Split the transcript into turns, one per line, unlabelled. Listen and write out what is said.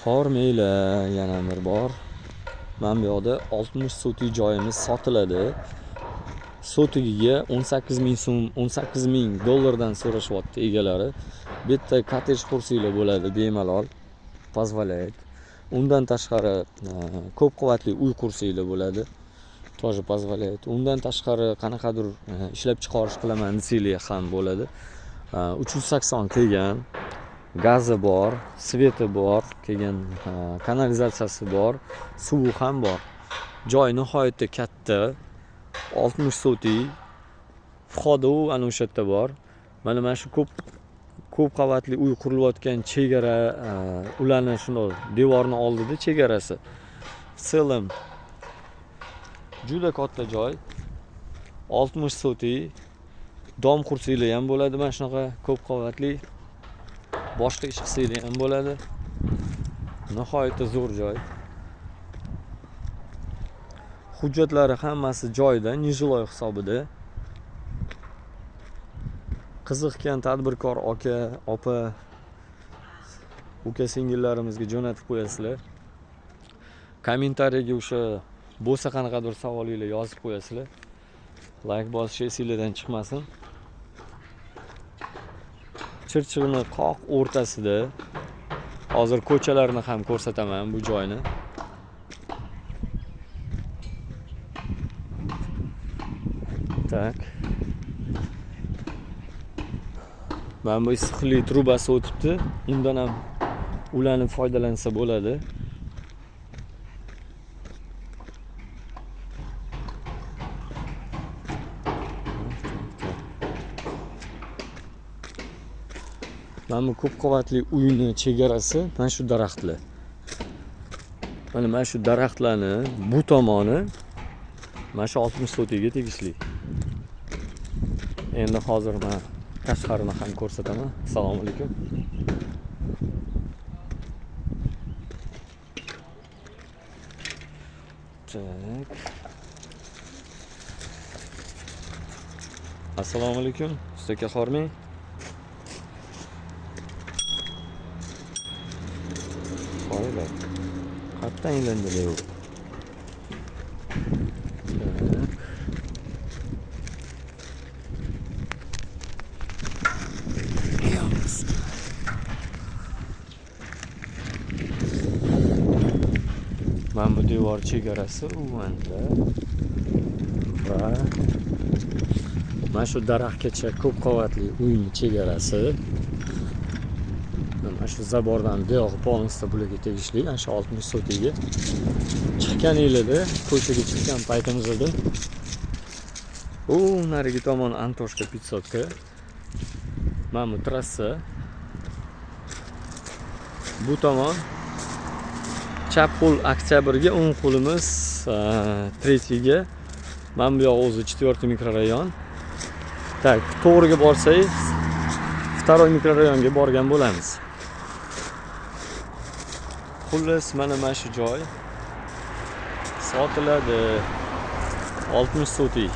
Hormanglar, yana bir bor. Mana bu yoqda 60 sotik joyimiz sotiladi. Sotigiga 18,000 so'm, 18,000 dollardan so'rashyapti egalari. Bitta kottej qursanglar bo'ladi bemalol. Позволяет. Undan tashqari ko'p qavatli uy qursanglar bo'ladi. Тоже позволяет. Undan tashqari qanaqadir ishlab chiqarish qilaman desanglar ham bo'ladi. 380 kelgan. Gazi bor, sveti bor, keyin kanalizatsiyasi bor, suvi ham bor. Joy nihoyatda katta. 60 sotik. Vhodi ana o'sha yerda bor. Mana shu ko'p qavatli uy qurilayotgan chegara, ularni shunday devorni oldida chegarasi. Selim juda katta joy. 60 sotik. Dom qursanglar ham bo'ladi, mana shunaqa ko'p qavatli. Boshqa ish qilsanglar ham bo'ladi. Nihoyatda zo'r joy. Hujjatlari hammasi joyida, nijiloy hisobida. Qiziqgan tadbirkor aka, opa, uka singillarimizga jo'natib qo'yasizlar. Kommentariyaga o'sha bo'lsa qanaqadir savolinglar yozib qo'yasizlar. Like bosish esingizdan chiqmasin. Chirchig'ini qoq o'rtasida. Hozir ko'chalarni ham ko'rsataman bu joyni. Tak. Mana bu issiqlik trubasi o'tibdi. Undan ham ulanib foydalansa bo'ladi. Mana bu ko'p qavatli uyni chegarasi mana shu daraxtlar. Mana shu daraxtlarni bu tomoni mana shu 60 sotikga tegishli. Endi hozir men tashqarini ham ko'rsataman. Assalomu alaykum. Tak. Assalomu alaykum. Ustaka hormang. Qo'ylar. Qatdan ilandilar u. Mana bu devor chegarasi uvanda va mana shu daraxtgacha ko'p qavatli uyning chegarasi. Mana shu zabordan buyog'i polностью bularga tegishli, ana shu 60 sotikga. Chiqqaninglarda, ko'chaga chiqqan paytimizda u narigi tomon Antoshka 500 ga. Mana bu trassa. Bu tomon chap qo'l Oktyabrga, o'ng qo'limiz 3ga. Mana bu yoq o'zi 4 mikrorayon. Tak, to'g'riga borsangiz 2 mikrorayonga borgan bo'lamiz. Xullas, mana shu joy sotiladi. 60 sotik.